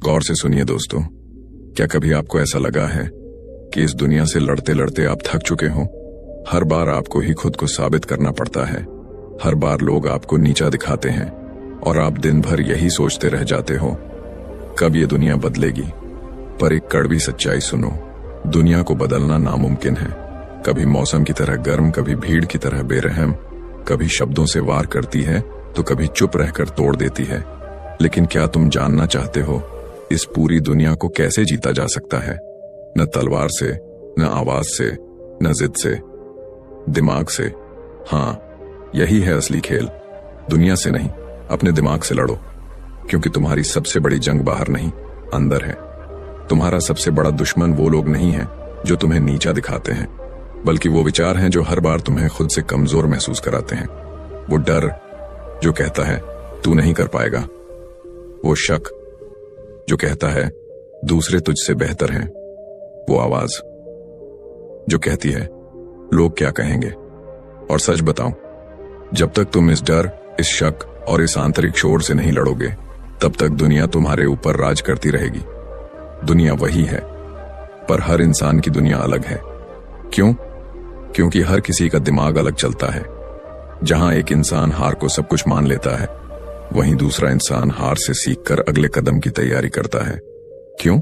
गौर से सुनिए दोस्तों, क्या कभी आपको ऐसा लगा है कि इस दुनिया से लड़ते लड़ते आप थक चुके हो? हर बार आपको ही खुद को साबित करना पड़ता है, हर बार लोग आपको नीचा दिखाते हैं और आप दिन भर यही सोचते रह जाते हो, कब ये दुनिया बदलेगी? पर एक कड़वी सच्चाई सुनो, दुनिया को बदलना नामुमकिन है। कभी मौसम की तरह गर्म, कभी भीड़ की तरह बेरहम, कभी शब्दों से वार करती है तो कभी चुप रहकर तोड़ देती है। लेकिन क्या तुम जानना चाहते हो इस पूरी दुनिया को कैसे जीता जा सकता है? न तलवार से, न आवाज से, न जिद से, दिमाग से। हाँ, यही है असली खेल। दुनिया से नहीं, अपने दिमाग से लड़ो, क्योंकि तुम्हारी सबसे बड़ी जंग बाहर नहीं, अंदर है। तुम्हारा सबसे बड़ा दुश्मन वो लोग नहीं है जो तुम्हें नीचा दिखाते हैं, बल्कि वो विचार हैं जो हर बार तुम्हें खुद से कमजोर महसूस कराते हैं। वो डर जो कहता है तू नहीं कर पाएगा, वो शक जो कहता है दूसरे तुझसे बेहतर हैं, वो आवाज जो कहती है लोग क्या कहेंगे। और सच बताऊं, जब तक तुम इस डर, इस शक और इस आंतरिक शोर से नहीं लड़ोगे, तब तक दुनिया तुम्हारे ऊपर राज करती रहेगी। दुनिया वही है, पर हर इंसान की दुनिया अलग है। क्यों? क्योंकि हर किसी का दिमाग अलग चलता है। जहां एक इंसान हार को सब कुछ मान लेता है, वहीं दूसरा इंसान हार से सीखकर अगले कदम की तैयारी करता है। क्यों?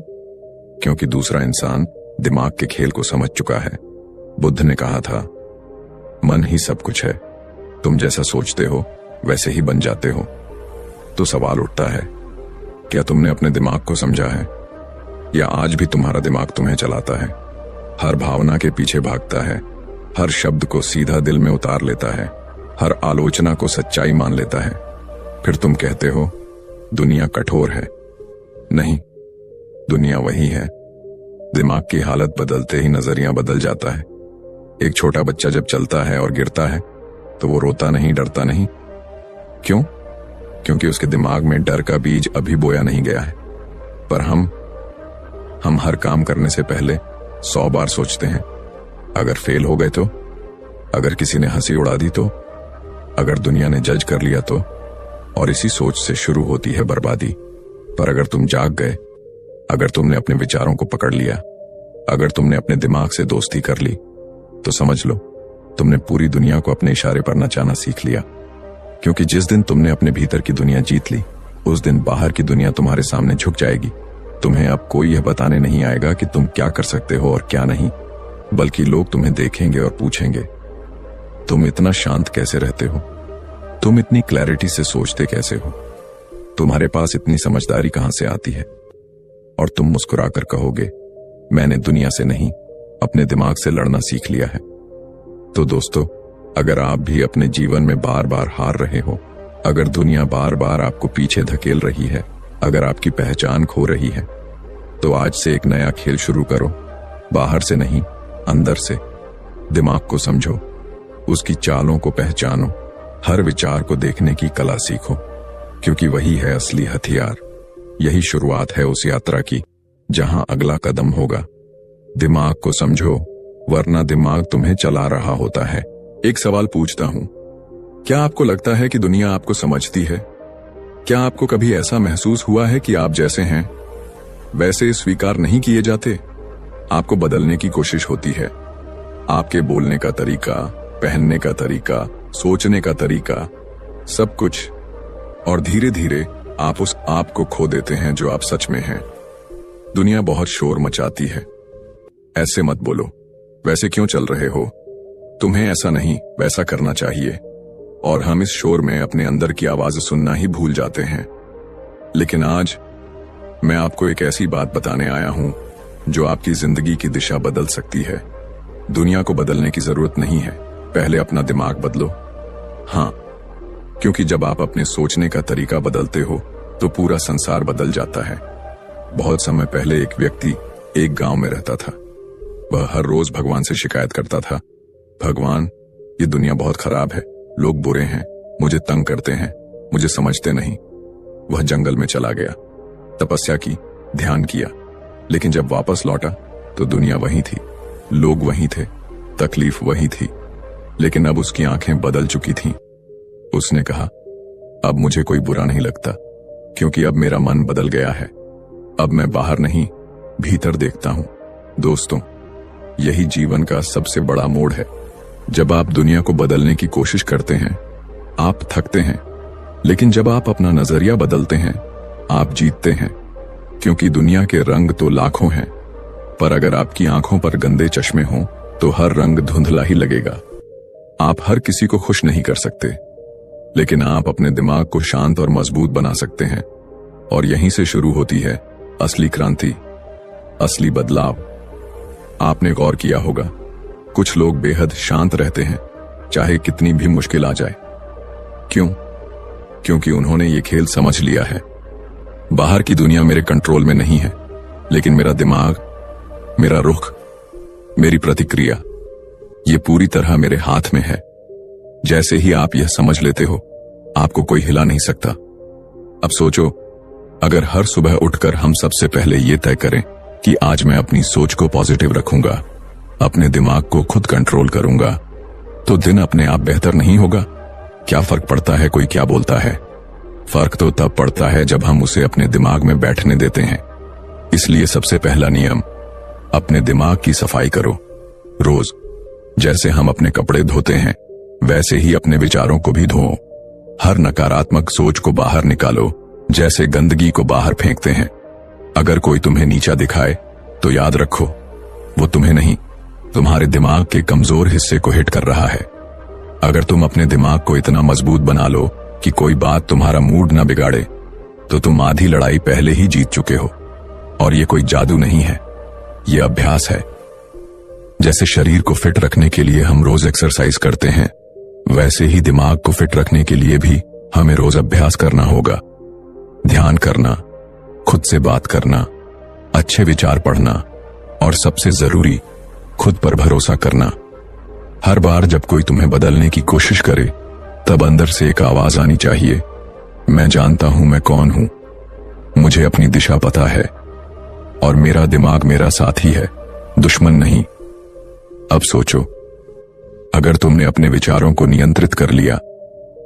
क्योंकि दूसरा इंसान दिमाग के खेल को समझ चुका है। बुद्ध ने कहा था, मन ही सब कुछ है, तुम जैसा सोचते हो वैसे ही बन जाते हो। तो सवाल उठता है, क्या तुमने अपने दिमाग को समझा है, या आज भी तुम्हारा दिमाग तुम्हें चलाता है? हर भावना के पीछे भागता है, हर शब्द को सीधा दिल में उतार लेता है, हर आलोचना को सच्चाई मान लेता है। फिर तुम कहते हो दुनिया कठोर है। नहीं, दुनिया वही है। दिमाग की हालत बदलते ही नजरिया बदल जाता है। एक छोटा बच्चा जब चलता है और गिरता है तो वो रोता नहीं, डरता नहीं। क्यों? क्योंकि उसके दिमाग में डर का बीज अभी बोया नहीं गया है। पर हम हर काम करने से पहले 100 बार सोचते हैं, अगर फेल हो गए तो, अगर किसी ने हंसी उड़ा दी तो, अगर दुनिया ने जज कर लिया तो। और इसी सोच से शुरू होती है बर्बादी। पर अगर तुम जाग गए, अगर तुमने अपने विचारों को पकड़ लिया, अगर तुमने अपने दिमाग से दोस्ती कर ली, तो समझ लो तुमने पूरी दुनिया को अपने इशारे पर नचाना सीख लिया। क्योंकि जिस दिन तुमने अपने भीतर की दुनिया जीत ली, उस दिन बाहर की दुनिया तुम्हारे सामने झुक जाएगी। तुम्हें अब कोई यह बताने नहीं आएगा कि तुम क्या कर सकते हो और क्या नहीं, बल्कि लोग तुम्हें देखेंगे और पूछेंगे, तुम इतना शांत कैसे रहते हो? तुम इतनी क्लैरिटी से सोचते कैसे हो? तुम्हारे पास इतनी समझदारी कहां से आती है? और तुम मुस्कुराकर कहोगे, मैंने दुनिया से नहीं, अपने दिमाग से लड़ना सीख लिया है। तो दोस्तों, अगर आप भी अपने जीवन में बार बार हार रहे हो, अगर दुनिया बार बार आपको पीछे धकेल रही है, अगर आपकी पहचान खो रही है, तो आज से एक नया खेल शुरू करो। बाहर से नहीं, अंदर से। दिमाग को समझो, उसकी चालों को पहचानो, हर विचार को देखने की कला सीखो, क्योंकि वही है असली हथियार। यही शुरुआत है उस यात्रा की जहां अगला कदम होगा। दिमाग को समझो, वरना दिमाग तुम्हें चला रहा होता है। एक सवाल पूछता हूं, क्या आपको लगता है कि दुनिया आपको समझती है? क्या आपको कभी ऐसा महसूस हुआ है कि आप जैसे हैं वैसे स्वीकार नहीं किए जाते? आपको बदलने की कोशिश होती है, आपके बोलने का तरीका, पहनने का तरीका, सोचने का तरीका, सब कुछ। और धीरे धीरे आप उस आप को खो देते हैं जो आप सच में हैं। दुनिया बहुत शोर मचाती है, ऐसे मत बोलो, वैसे क्यों चल रहे हो, तुम्हें ऐसा नहीं वैसा करना चाहिए। और हम इस शोर में अपने अंदर की आवाज सुनना ही भूल जाते हैं। लेकिन आज मैं आपको एक ऐसी बात बताने आया हूं जो आपकी जिंदगी की दिशा बदल सकती है। दुनिया को बदलने की जरूरत नहीं है, पहले अपना दिमाग बदलो। हाँ, क्योंकि जब आप अपने सोचने का तरीका बदलते हो तो पूरा संसार बदल जाता है। बहुत समय पहले एक व्यक्ति एक गांव में रहता था। वह हर रोज भगवान से शिकायत करता था, भगवान, ये दुनिया बहुत खराब है, लोग बुरे हैं, मुझे तंग करते हैं, मुझे समझते नहीं। वह जंगल में चला गया, तपस्या की, ध्यान किया, लेकिन जब वापस लौटा तो दुनिया वही थी, लोग वही थे, तकलीफ वही थी। लेकिन अब उसकी आंखें बदल चुकी थीं। उसने कहा, अब मुझे कोई बुरा नहीं लगता, क्योंकि अब मेरा मन बदल गया है। अब मैं बाहर नहीं, भीतर देखता हूं। दोस्तों, यही जीवन का सबसे बड़ा मोड़ है। जब आप दुनिया को बदलने की कोशिश करते हैं, आप थकते हैं, लेकिन जब आप अपना नजरिया बदलते हैं, आप जीतते हैं। क्योंकि दुनिया के रंग तो लाखों हैं, पर अगर आपकी आंखों पर गंदे चश्मे हों तो हर रंग धुंधला ही लगेगा। आप हर किसी को खुश नहीं कर सकते, लेकिन आप अपने दिमाग को शांत और मजबूत बना सकते हैं। और यहीं से शुरू होती है असली क्रांति, असली बदलाव। आपने गौर किया होगा, कुछ लोग बेहद शांत रहते हैं, चाहे कितनी भी मुश्किल आ जाए। क्यों? क्योंकि उन्होंने ये खेल समझ लिया है। बाहर की दुनिया मेरे कंट्रोल में नहीं है, लेकिन मेरा दिमाग, मेरा रुख, मेरी प्रतिक्रिया, ये पूरी तरह मेरे हाथ में है। जैसे ही आप यह समझ लेते हो, आपको कोई हिला नहीं सकता। अब सोचो, अगर हर सुबह उठकर हम सबसे पहले ये तय करें कि आज मैं अपनी सोच को पॉजिटिव रखूंगा, अपने दिमाग को खुद कंट्रोल करूंगा, तो दिन अपने आप बेहतर नहीं होगा? क्या फर्क पड़ता है कोई क्या बोलता है? फर्क तो तब पड़ता है जब हम उसे अपने दिमाग में बैठने देते हैं। इसलिए सबसे पहला नियम, अपने दिमाग की सफाई करो। रोज जैसे हम अपने कपड़े धोते हैं, वैसे ही अपने विचारों को भी धोओ। हर नकारात्मक सोच को बाहर निकालो, जैसे गंदगी को बाहर फेंकते हैं। अगर कोई तुम्हें नीचा दिखाए, तो याद रखो, वो तुम्हें नहीं, तुम्हारे दिमाग के कमजोर हिस्से को हिट कर रहा है। अगर तुम अपने दिमाग को इतना मजबूत बना लो कि कोई बात तुम्हारा मूड न बिगाड़े, तो तुम आधी लड़ाई पहले ही जीत चुके हो। और ये कोई जादू नहीं है, ये अभ्यास है। जैसे शरीर को फिट रखने के लिए हम रोज एक्सरसाइज करते हैं, वैसे ही दिमाग को फिट रखने के लिए भी हमें रोज अभ्यास करना होगा। ध्यान करना, खुद से बात करना, अच्छे विचार पढ़ना, और सबसे जरूरी, खुद पर भरोसा करना। हर बार जब कोई तुम्हें बदलने की कोशिश करे, तब अंदर से एक आवाज आनी चाहिए, मैं जानता हूं मैं कौन हूं, मुझे अपनी दिशा पता है, और मेरा दिमाग मेरा साथी है, दुश्मन नहीं। अब सोचो, अगर तुमने अपने विचारों को नियंत्रित कर लिया,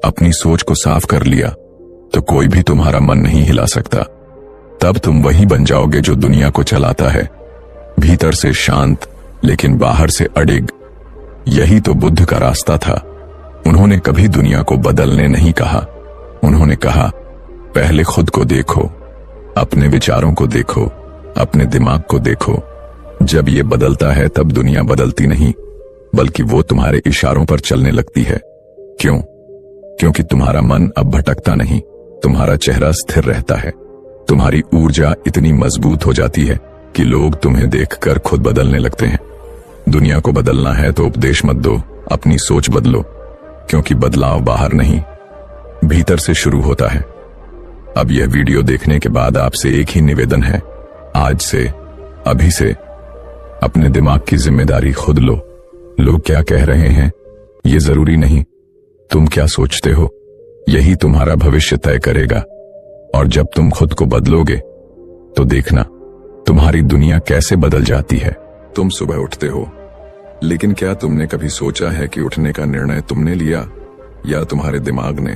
अपनी सोच को साफ कर लिया, तो कोई भी तुम्हारा मन नहीं हिला सकता। तब तुम वही बन जाओगे जो दुनिया को चलाता है, भीतर से शांत लेकिन बाहर से अडिग। यही तो बुद्ध का रास्ता था। उन्होंने कभी दुनिया को बदलने नहीं कहा, उन्होंने कहा, पहले खुद को देखो, अपने विचारों को देखो, अपने दिमाग को देखो। जब ये बदलता है तब दुनिया बदलती नहीं, बल्कि वो तुम्हारे इशारों पर चलने लगती है। क्यों? क्योंकि तुम्हारा मन अब भटकता नहीं, तुम्हारा चेहरा स्थिर रहता है, तुम्हारी ऊर्जा इतनी मजबूत हो जाती है कि लोग तुम्हें देखकर खुद बदलने लगते हैं। दुनिया को बदलना है तो उपदेश मत दो, अपनी सोच बदलो, क्योंकि बदलाव बाहर नहीं, भीतर से शुरू होता है। अब यह वीडियो देखने के बाद आपसे एक ही निवेदन है, आज से, अभी से अपने दिमाग की जिम्मेदारी खुद लो। लोग क्या कह रहे हैं, ये जरूरी नहीं, तुम क्या सोचते हो, यही तुम्हारा भविष्य तय करेगा। और जब तुम खुद को बदलोगे, तो देखना तुम्हारी दुनिया कैसे बदल जाती है। तुम सुबह उठते हो, लेकिन क्या तुमने कभी सोचा है कि उठने का निर्णय तुमने लिया या तुम्हारे दिमाग ने?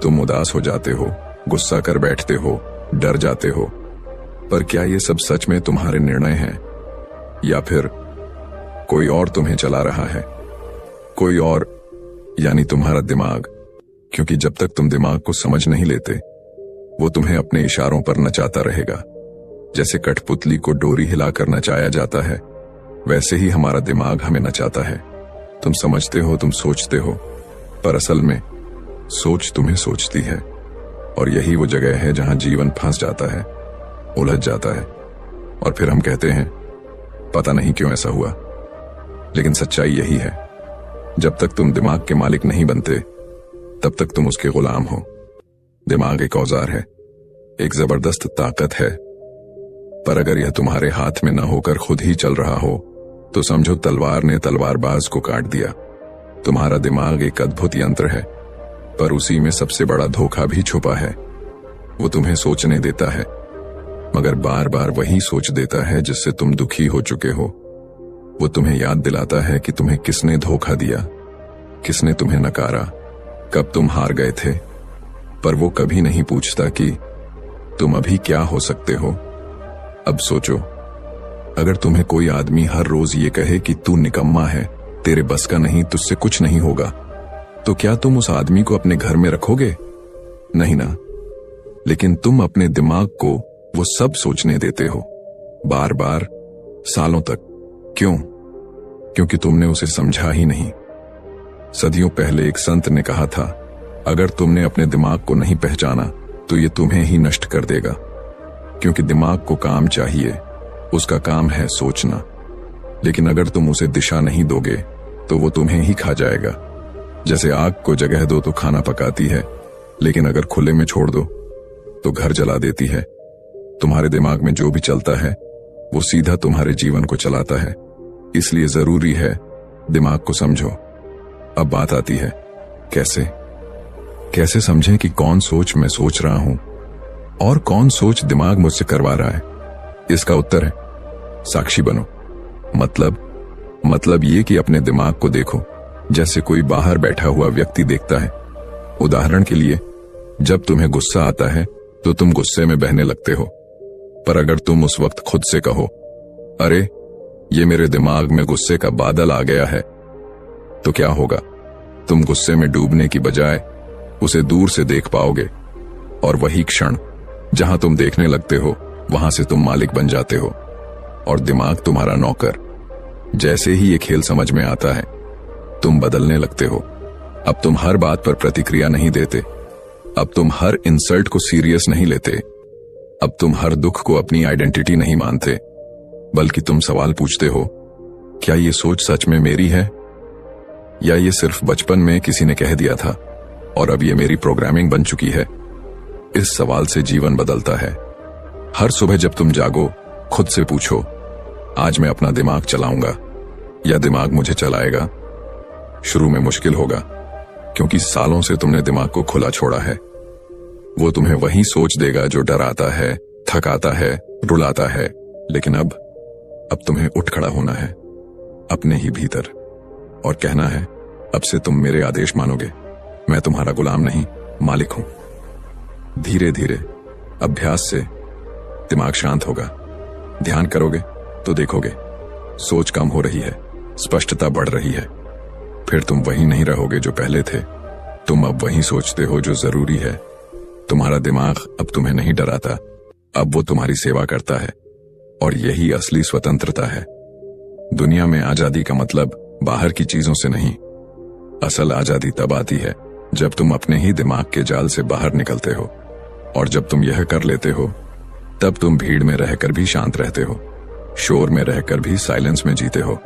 तुम उदास हो जाते हो, गुस्सा कर बैठते हो, डर जाते हो, पर क्या ये सब सच में तुम्हारे निर्णय हैं, या फिर कोई और तुम्हें चला रहा है? कोई और, यानी तुम्हारा दिमाग। क्योंकि जब तक तुम दिमाग को समझ नहीं लेते, वो तुम्हें अपने इशारों पर नचाता रहेगा। जैसे कठपुतली को डोरी हिलाकर नचाया जाता है, वैसे ही हमारा दिमाग हमें नचाता है। तुम समझते हो, तुम सोचते हो, पर असल में सोच तुम्हें सोचती है। और यही वो जगह है जहां जीवन फंस जाता है, उलझ जाता है, और फिर हम कहते हैं पता नहीं क्यों ऐसा हुआ। लेकिन सच्चाई यही है, जब तक तुम दिमाग के मालिक नहीं बनते, तब तक तुम उसके गुलाम हो। दिमाग एक औजार है, एक जबरदस्त ताकत है, पर अगर यह तुम्हारे हाथ में न होकर खुद ही चल रहा हो, तो समझो तलवार ने तलवारबाज को काट दिया। तुम्हारा दिमाग एक अद्भुत यंत्र है, पर उसी में सबसे बड़ा धोखा भी छुपा है। वो तुम्हें सोचने देता है, मगर बार बार वही सोच देता है जिससे तुम दुखी हो चुके हो। वो तुम्हें याद दिलाता है कि तुम्हें किसने धोखा दिया, किसने तुम्हें नकारा, कब तुम हार गए थे, पर वो कभी नहीं पूछता कि तुम अभी क्या हो सकते हो अब सोचो, अगर तुम्हें कोई आदमी हर रोज ये कहे कि तू निकम्मा है, तेरे बस का नहीं, तुझसे कुछ नहीं होगा, तो क्या तुम उस आदमी को अपने घर में रखोगे? नहीं ना। लेकिन तुम अपने दिमाग को वो सब सोचने देते हो, बार बार, सालों तक। क्यों? क्योंकि तुमने उसे समझा ही नहीं। सदियों पहले एक संत ने कहा था, अगर तुमने अपने दिमाग को नहीं पहचाना तो ये तुम्हें ही नष्ट कर देगा। क्योंकि दिमाग को काम चाहिए, उसका काम है सोचना। लेकिन अगर तुम उसे दिशा नहीं दोगे तो वो तुम्हें ही खा जाएगा। जैसे आग को जगह दो तो खाना पकाती है, लेकिन अगर खुले में छोड़ दो तो घर जला देती है। तुम्हारे दिमाग में जो भी चलता है वो सीधा तुम्हारे जीवन को चलाता है। इसलिए जरूरी है दिमाग को समझो। अब बात आती है कैसे समझें कि कौन सोच मैं सोच रहा हूं और कौन सोच दिमाग मुझसे करवा रहा है। इसका उत्तर है साक्षी बनो। मतलब ये कि अपने दिमाग को देखो जैसे कोई बाहर बैठा हुआ व्यक्ति देखता है। उदाहरण के लिए, जब तुम्हें गुस्सा आता है तो तुम गुस्से में बहने लगते हो, पर अगर तुम उस वक्त खुद से कहो, अरे ये मेरे दिमाग में गुस्से का बादल आ गया है, तो क्या होगा? तुम गुस्से में डूबने की बजाय उसे दूर से देख पाओगे, और वही क्षण जहां तुम देखने लगते हो वहां से तुम मालिक बन जाते हो और दिमाग तुम्हारा नौकर। जैसे ही ये खेल समझ में आता है तुम बदलने लगते हो। अब तुम हर बात पर प्रतिक्रिया नहीं देते, अब तुम हर इंसल्ट को सीरियस नहीं लेते, अब तुम हर दुख को अपनी आइडेंटिटी नहीं मानते, बल्कि तुम सवाल पूछते हो, क्या ये सोच सच में मेरी है या ये सिर्फ बचपन में किसी ने कह दिया था और अब ये मेरी प्रोग्रामिंग बन चुकी है। इस सवाल से जीवन बदलता है। हर सुबह जब तुम जागो खुद से पूछो, आज मैं अपना दिमाग चलाऊंगा या दिमाग मुझे चलाएगा। शुरू में मुश्किल होगा क्योंकि सालों से तुमने दिमाग को खुला छोड़ा है। वो तुम्हें वही सोच देगा जो डराता है, थकाता है, रुलाता है। लेकिन अब तुम्हें उठ खड़ा होना है अपने ही भीतर और कहना है, अब से तुम मेरे आदेश मानोगे, मैं तुम्हारा गुलाम नहीं, मालिक हूं। धीरे धीरे अभ्यास से दिमाग शांत होगा। ध्यान करोगे तो देखोगे सोच कम हो रही है, स्पष्टता बढ़ रही है। फिर तुम वही नहीं रहोगे जो पहले थे, तुम अब वही सोचते हो जो जरूरी है। तुम्हारा दिमाग अब तुम्हें नहीं डराता, अब वो तुम्हारी सेवा करता है। और यही असली स्वतंत्रता है। दुनिया में आजादी का मतलब बाहर की चीजों से नहीं, असल आजादी तब आती है जब तुम अपने ही दिमाग के जाल से बाहर निकलते हो। और जब तुम यह कर लेते हो तब तुम भीड़ में रहकर भी शांत रहते हो, शोर में रहकर भी साइलेंस में जीते हो।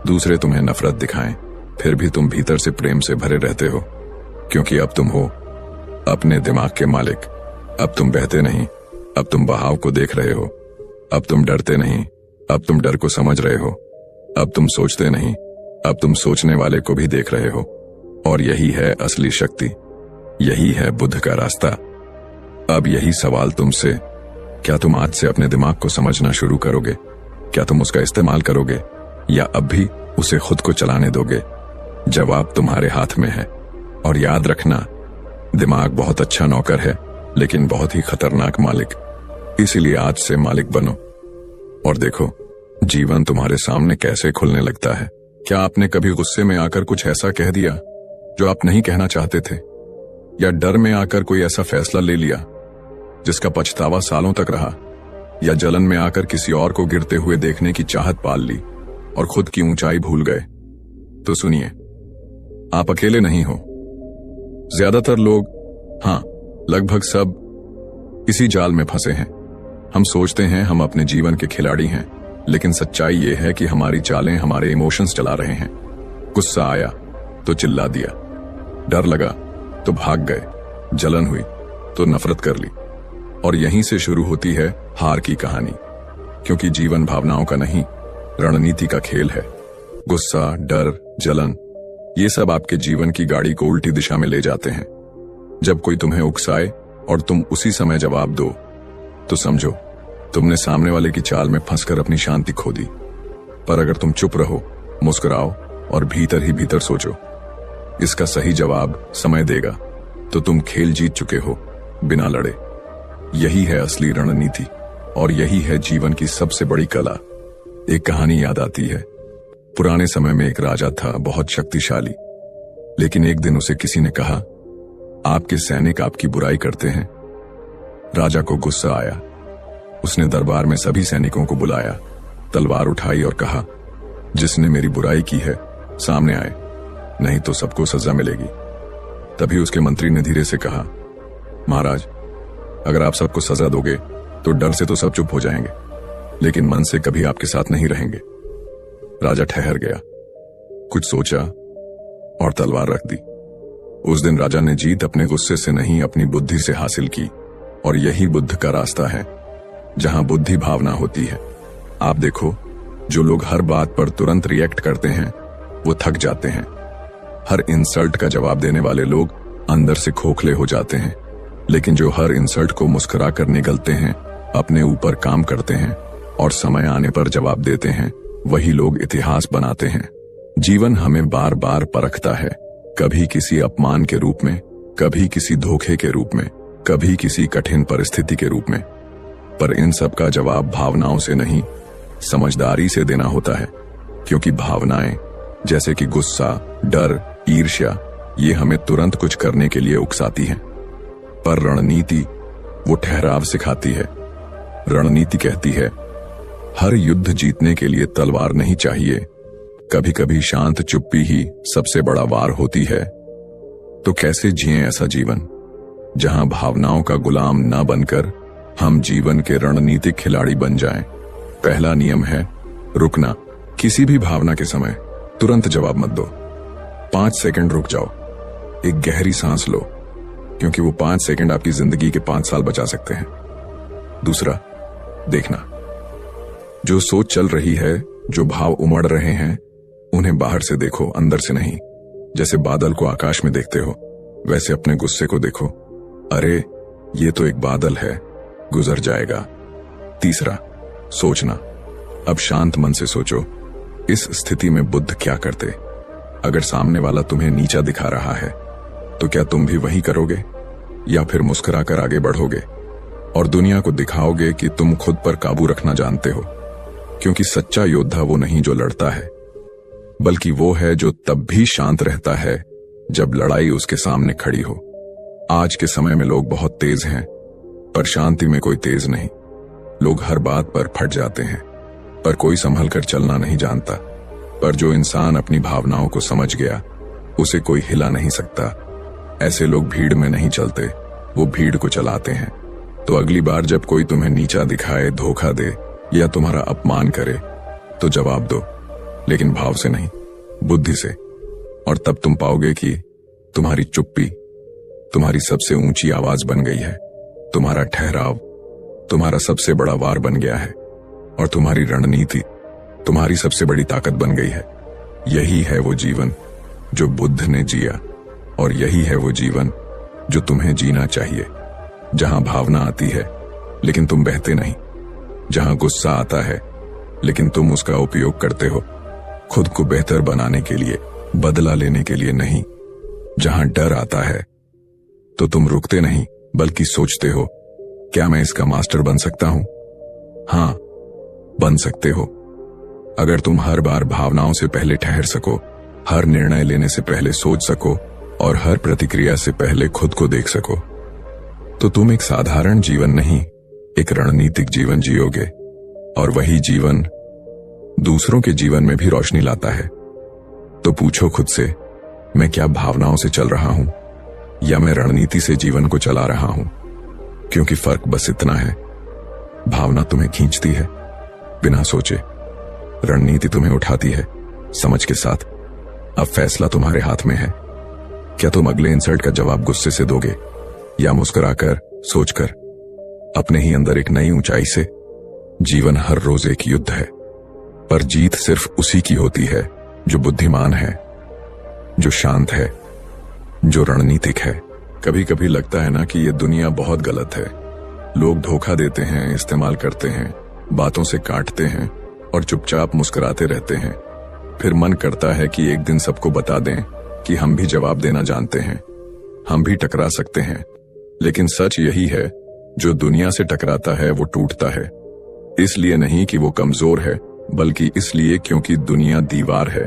दूसरे तुम्हें नफरत दिखाएं फिर भी तुम भीतर से प्रेम से भरे रहते हो, क्योंकि अब तुम हो अपने दिमाग के मालिक। अब तुम बहते नहीं, अब तुम बहाव को देख रहे हो। अब तुम डरते नहीं, अब तुम डर को समझ रहे हो। अब तुम सोचते नहीं, अब तुम सोचने वाले को भी देख रहे हो। और यही है असली शक्ति, यही है बुद्ध का रास्ता। अब यही सवाल तुमसे, क्या तुम आज से अपने दिमाग को समझना शुरू करोगे? क्या तुम उसका इस्तेमाल करोगे या अब भी उसे खुद को चलाने दोगे? जवाब तुम्हारे हाथ में है। और याद रखना, दिमाग बहुत अच्छा नौकर है लेकिन बहुत ही खतरनाक मालिक। इसीलिए आज से मालिक बनो और देखो जीवन तुम्हारे सामने कैसे खुलने लगता है। क्या आपने कभी गुस्से में आकर कुछ ऐसा कह दिया जो आप नहीं कहना चाहते थे? या डर में आकर कोई ऐसा फैसला ले लिया जिसका पछतावा सालों तक रहा? या जलन में आकर किसी और को गिरते हुए देखने की चाहत पाल ली और खुद की ऊंचाई भूल गए? तो सुनिए, आप अकेले नहीं हो। ज्यादातर लोग, हाँ लगभग सब, इसी जाल में फंसे हैं। हम सोचते हैं हम अपने जीवन के खिलाड़ी हैं, लेकिन सच्चाई ये है कि हमारी चालें हमारे इमोशंस चला रहे हैं। गुस्सा आया तो चिल्ला दिया, डर लगा तो भाग गए, जलन हुई तो नफरत कर ली। और यहीं से शुरू होती है हार की कहानी, क्योंकि जीवन भावनाओं का नहीं, रणनीति का खेल है। गुस्सा, डर, जलन, ये सब आपके जीवन की गाड़ी को उल्टी दिशा में ले जाते हैं। जब कोई तुम्हें उकसाए और तुम उसी समय जवाब दो तो समझो तुमने सामने वाले की चाल में फंसकर अपनी शांति खो दी। पर अगर तुम चुप रहो, मुस्कुराओ और भीतर ही भीतर सोचो, इसका सही जवाब समय देगा, तो तुम खेल जीत चुके हो बिना लड़े। यही है असली रणनीति। और यही है जीवन की सबसे बड़ी कला। एक कहानी याद आती है। पुराने समय में एक राजा था, बहुत शक्तिशाली। लेकिन एक दिन उसे किसी ने कहा, आपके सैनिक आपकी बुराई करते हैं। राजा को गुस्सा आया। उसने दरबार में सभी सैनिकों को बुलाया, तलवार उठाई और कहा, जिसने मेरी बुराई की है सामने आए, नहीं तो सबको सजा मिलेगी। तभी उसके मंत्री ने धीरे से कहा, महाराज, अगर आप सबको सजा दोगे तो डर से तो सब चुप हो जाएंगे, लेकिन मन से कभी आपके साथ नहीं रहेंगे। राजा ठहर गया, कुछ सोचा और तलवार रख दी। उस दिन राजा ने जीत अपने गुस्से से नहीं, अपनी बुद्धि से हासिल की। और यही बुद्ध का रास्ता है, जहां बुद्धि भावना होती है। आप देखो, जो लोग हर बात पर तुरंत रिएक्ट करते हैं वो थक जाते हैं। हर इंसल्ट का जवाब देने वाले लोग अंदर से खोखले हो जाते हैं। लेकिन जो हर इंसल्ट को मुस्कुरा कर निगलते हैं, अपने ऊपर काम करते हैं और समय आने पर जवाब देते हैं, वही लोग इतिहास बनाते हैं। जीवन हमें बार बार परखता है, कभी किसी अपमान के रूप में, कभी किसी धोखे के रूप में, कभी किसी कठिन परिस्थिति के रूप में। पर इन सब का जवाब भावनाओं से नहीं, समझदारी से देना होता है। क्योंकि भावनाएं जैसे कि गुस्सा, डर, ईर्ष्या, ये हमें तुरंत कुछ करने के लिए उकसाती हैं। पर रणनीति वो ठहराव सिखाती है। रणनीति कहती है, हर युद्ध जीतने के लिए तलवार नहीं चाहिए, कभी कभी शांत चुप्पी ही सबसे बड़ा वार होती है। तो कैसे जिएं ऐसा जीवन जहां भावनाओं का गुलाम न बनकर हम जीवन के रणनीतिक खिलाड़ी बन जाएं। पहला नियम है रुकना। किसी भी भावना के समय तुरंत जवाब मत दो। 5 सेकंड रुक जाओ, एक गहरी सांस लो, क्योंकि वो 5 सेकंड आपकी जिंदगी के 5 साल बचा सकते हैं। दूसरा, देखना। जो सोच चल रही है, जो भाव उमड़ रहे हैं, उन्हें बाहर से देखो, अंदर से नहीं। जैसे बादल को आकाश में देखते हो, वैसे अपने गुस्से को देखो। अरे ये तो एक बादल है, गुजर जाएगा। तीसरा, सोचना। अब शांत मन से सोचो, इस स्थिति में बुद्ध क्या करते? अगर सामने वाला तुम्हें नीचा दिखा रहा है तो क्या तुम भी वही करोगे, या फिर मुस्कुराकर आगे बढ़ोगे और दुनिया को दिखाओगे कि तुम खुद पर काबू रखना जानते हो? क्योंकि सच्चा योद्धा वो नहीं जो लड़ता है, बल्कि वो है जो तब भी शांत रहता है जब लड़ाई उसके सामने खड़ी हो। आज के समय में लोग बहुत तेज हैं, पर शांति में कोई तेज नहीं। लोग हर बात पर फट जाते हैं, पर कोई संभल कर चलना नहीं जानता। पर जो इंसान अपनी भावनाओं को समझ गया, उसे कोई हिला नहीं सकता। ऐसे लोग भीड़ में नहीं चलते, वो भीड़ को चलाते हैं। तो अगली बार जब कोई तुम्हें नीचा दिखाए, धोखा दे या तुम्हारा अपमान करे, तो जवाब दो, लेकिन भाव से नहीं, बुद्धि से। और तब तुम पाओगे कि तुम्हारी चुप्पी तुम्हारी सबसे ऊंची आवाज बन गई है। तुम्हारा ठहराव तुम्हारा सबसे बड़ा वार बन गया है, और तुम्हारी रणनीति तुम्हारी सबसे बड़ी ताकत बन गई है। यही है वो जीवन जो बुद्ध ने जिया, और यही है वो जीवन जो तुम्हें जीना चाहिए। जहां भावना आती है लेकिन तुम बहते नहीं, जहां गुस्सा आता है लेकिन तुम उसका उपयोग करते हो खुद को बेहतर बनाने के लिए, बदला लेने के लिए नहीं। जहां डर आता है तो तुम रुकते नहीं, बल्कि सोचते हो, क्या मैं इसका मास्टर बन सकता हूं? हां, बन सकते हो। अगर तुम हर बार भावनाओं से पहले ठहर सको, हर निर्णय लेने से पहले सोच सको और हर प्रतिक्रिया से पहले खुद को देख सको, तो तुम एक साधारण जीवन नहीं, एक रणनीतिक जीवन जियोगे। और वही जीवन दूसरों के जीवन में भी रोशनी लाता है। तो पूछो खुद से, मैं क्या भावनाओं से चल रहा हूं या मैं रणनीति से जीवन को चला रहा हूं? क्योंकि फर्क बस इतना है, भावना तुम्हें खींचती है बिना सोचे, रणनीति तुम्हें उठाती है समझ के साथ। अब फैसला तुम्हारे हाथ में है। क्या तुम अगले इंसल्ट का जवाब गुस्से से दोगे या मुस्कुराकर, सोचकर? अपने ही अंदर एक नई ऊंचाई से। जीवन हर रोज एक युद्ध है, पर जीत सिर्फ उसी की होती है जो बुद्धिमान है, जो शांत है, जो रणनीतिक है। कभी कभी लगता है ना कि ये दुनिया बहुत गलत है। लोग धोखा देते हैं, इस्तेमाल करते हैं, बातों से काटते हैं और चुपचाप मुस्कुराते रहते हैं। फिर मन करता है कि एक दिन सबको बता दें कि हम भी जवाब देना जानते हैं, हम भी टकरा सकते हैं। लेकिन सच यही है, जो दुनिया से टकराता है वो टूटता है, इसलिए नहीं कि वो कमजोर है, बल्कि इसलिए क्योंकि दुनिया दीवार है,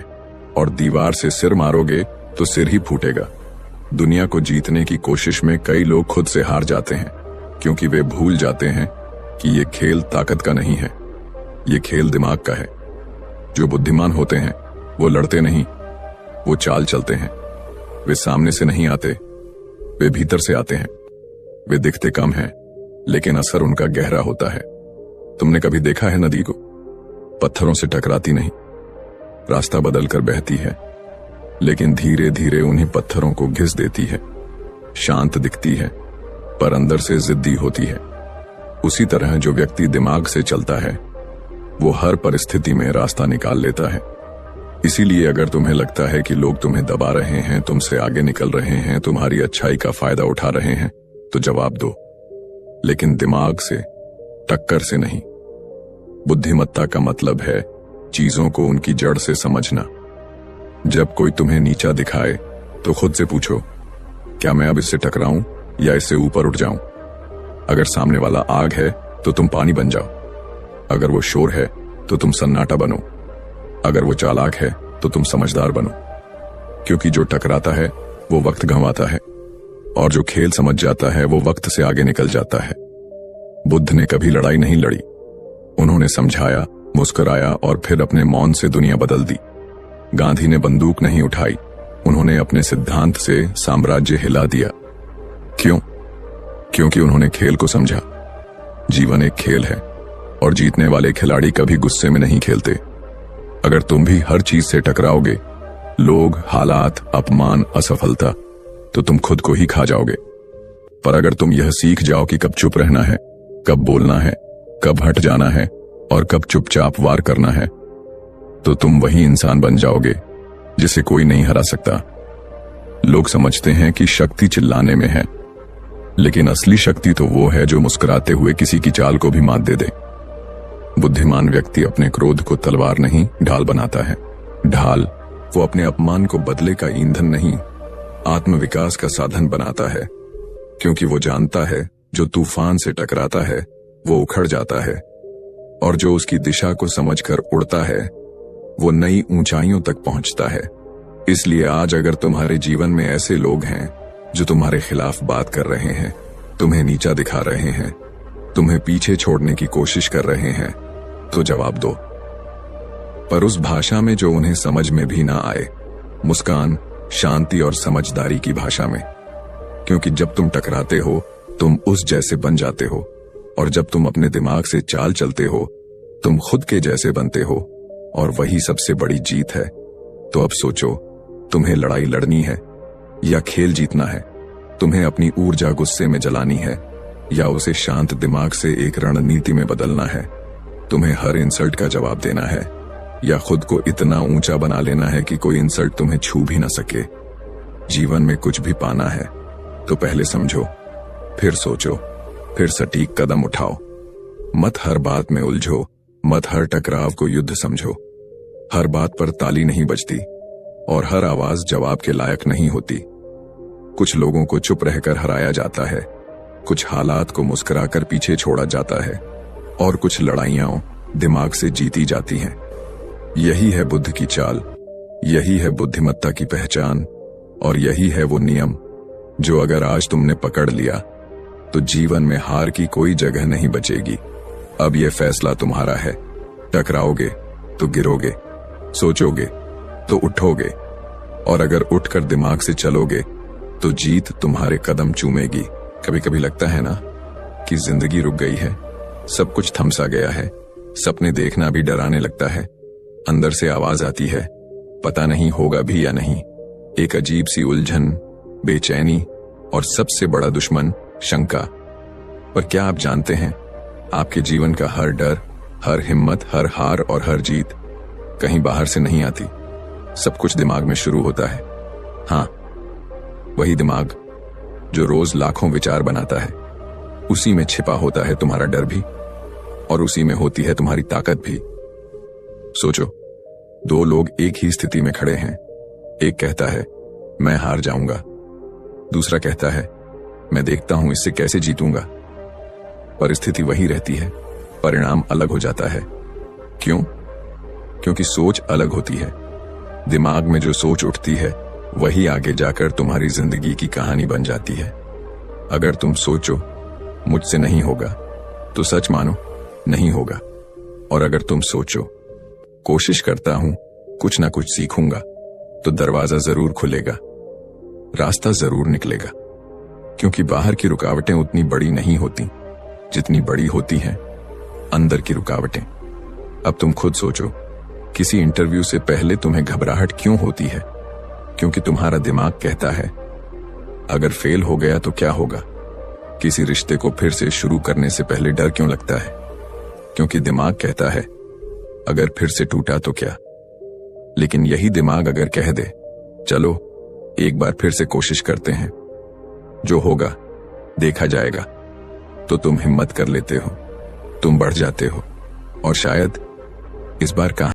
और दीवार से सिर मारोगे तो सिर ही फूटेगा। दुनिया को जीतने की कोशिश में कई लोग खुद से हार जाते हैं, क्योंकि वे भूल जाते हैं कि ये खेल ताकत का नहीं है, ये खेल दिमाग का है। जो बुद्धिमान होते हैं वो लड़ते नहीं, वो चाल चलते हैं। वे सामने से नहीं आते, वे भीतर से आते हैं। वे दिखते कम हैं, लेकिन असर उनका गहरा होता है। तुमने कभी देखा है नदी को? पत्थरों से टकराती नहीं, रास्ता बदलकर बहती है, लेकिन धीरे धीरे उन्हीं पत्थरों को घिस देती है। शांत दिखती है, पर अंदर से जिद्दी होती है। उसी तरह जो व्यक्ति दिमाग से चलता है वो हर परिस्थिति में रास्ता निकाल लेता है। इसीलिए अगर तुम्हें लगता है कि लोग तुम्हें दबा रहे हैं, तुमसे आगे निकल रहे हैं, तुम्हारी अच्छाई का फायदा उठा रहे हैं, तो जवाब दो, लेकिन दिमाग से, टक्कर से नहीं। बुद्धिमत्ता का मतलब है चीजों को उनकी जड़ से समझना। जब कोई तुम्हें नीचा दिखाए तो खुद से पूछो, क्या मैं अब इससे टकराऊं या इससे ऊपर उठ जाऊं? अगर सामने वाला आग है तो तुम पानी बन जाओ, अगर वो शोर है तो तुम सन्नाटा बनो, अगर वो चालाक है तो तुम समझदार बनो। क्योंकि जो टकराता है वो वक्त गंवाता है, और जो खेल समझ जाता है वो वक्त से आगे निकल जाता है। बुद्ध ने कभी लड़ाई नहीं लड़ी, उन्होंने समझाया, मुस्कुराया और फिर अपने मौन से दुनिया बदल दी। गांधी ने बंदूक नहीं उठाई, उन्होंने अपने सिद्धांत से साम्राज्य हिला दिया। क्यों? क्योंकि उन्होंने खेल को समझा। जीवन एक खेल है, और जीतने वाले खिलाड़ी कभी गुस्से में नहीं खेलते। अगर तुम भी हर चीज से टकराओगे, लोग, हालात, अपमान, असफलता, तो तुम खुद को ही खा जाओगे। पर अगर तुम यह सीख जाओ कि कब चुप रहना है, कब बोलना है, कब हट जाना है और कब चुपचाप वार करना है, तो तुम वही इंसान बन जाओगे जिसे कोई नहीं हरा सकता। लोग समझते हैं कि शक्ति चिल्लाने में है, लेकिन असली शक्ति तो वो है जो मुस्कुराते हुए किसी की चाल को भी मात दे दे। बुद्धिमान व्यक्ति अपने क्रोध को तलवार नहीं, ढाल बनाता है। ढाल वो अपने अपमान को बदले का ईंधन नहीं, आत्मविकास का साधन बनाता है, क्योंकि वो जानता है जो तूफान से टकराता है वो उखड़ जाता है, और जो उसकी दिशा को समझकर उड़ता है वो नई ऊंचाइयों तक पहुंचता है। इसलिए आज अगर तुम्हारे जीवन में ऐसे लोग हैं जो तुम्हारे खिलाफ बात कर रहे हैं, तुम्हें नीचा दिखा रहे हैं, तुम्हें पीछे छोड़ने की कोशिश कर रहे हैं, तो जवाब दो, पर उस भाषा में जो उन्हें समझ में भी ना आए। मुस्कान, शांति और समझदारी की भाषा में। क्योंकि जब तुम टकराते हो तुम उस जैसे बन जाते हो, और जब तुम अपने दिमाग से चाल चलते हो तुम खुद के जैसे बनते हो, और वही सबसे बड़ी जीत है। तो अब सोचो, तुम्हें लड़ाई लड़नी है या खेल जीतना है? तुम्हें अपनी ऊर्जा गुस्से में जलानी है या उसे शांत दिमाग से एक रणनीति में बदलना है? तुम्हें हर इंसल्ट का जवाब देना है या खुद को इतना ऊंचा बना लेना है कि कोई इंसल्ट तुम्हें छू भी ना सके? जीवन में कुछ भी पाना है तो पहले समझो, फिर सोचो, फिर सटीक कदम उठाओ। मत हर बात में उलझो, मत हर टकराव को युद्ध समझो। हर बात पर ताली नहीं बजती और हर आवाज जवाब के लायक नहीं होती। कुछ लोगों को चुप रहकर हराया जाता है, कुछ हालात को मुस्कुराकर पीछे छोड़ा जाता है, और कुछ लड़ाइयां दिमाग से जीती जाती हैं। यही है बुद्ध की चाल, यही है बुद्धिमत्ता की पहचान, और यही है वो नियम जो अगर आज तुमने पकड़ लिया तो जीवन में हार की कोई जगह नहीं बचेगी। अब यह फैसला तुम्हारा है। टकराओगे तो गिरोगे, सोचोगे तो उठोगे, और अगर उठकर दिमाग से चलोगे तो जीत तुम्हारे कदम चूमेगी। कभी कभी लगता है ना कि जिंदगी रुक गई है, सब कुछ थमसा गया है, सपने देखना भी डराने लगता है। अंदर से आवाज आती है, पता नहीं होगा भी या नहीं। एक अजीब सी उलझन, बेचैनी और सबसे बड़ा दुश्मन शंका। पर क्या आप जानते हैं, आपके जीवन का हर डर, हर हिम्मत, हर हार और हर जीत कहीं बाहर से नहीं आती। सब कुछ दिमाग में शुरू होता है। हाँ, वही दिमाग जो रोज लाखों विचार बनाता है। उसी में छिपा होता है तुम्हारा डर भी, और उसी में होती है तुम्हारी ताकत भी। सोचो, दो लोग एक ही स्थिति में खड़े हैं। एक कहता है मैं हार जाऊंगा, दूसरा कहता है मैं देखता हूं इससे कैसे जीतूंगा। परिस्थिति वही रहती है, परिणाम अलग हो जाता है। क्यों? क्योंकि सोच अलग होती है। दिमाग में जो सोच उठती है वही आगे जाकर तुम्हारी जिंदगी की कहानी बन जाती है। अगर तुम सोचो मुझसे नहीं होगा तो सच मानो नहीं होगा, और अगर तुम सोचो कोशिश करता हूं कुछ ना कुछ सीखूंगा तो दरवाजा जरूर खुलेगा, रास्ता जरूर निकलेगा। क्योंकि बाहर की रुकावटें उतनी बड़ी नहीं होती जितनी बड़ी होती हैं अंदर की रुकावटें। अब तुम खुद सोचो, किसी इंटरव्यू से पहले तुम्हें घबराहट क्यों होती है? क्योंकि तुम्हारा दिमाग कहता है अगर फेल हो गया तो क्या होगा। किसी रिश्ते को फिर से शुरू करने से पहले डर क्यों लगता है? क्योंकि दिमाग कहता है अगर फिर से टूटा तो क्या। लेकिन यही दिमाग अगर कह दे चलो एक बार फिर से कोशिश करते हैं, जो होगा देखा जाएगा, तो तुम हिम्मत कर लेते हो, तुम बढ़ जाते हो, और शायद इस बार कहां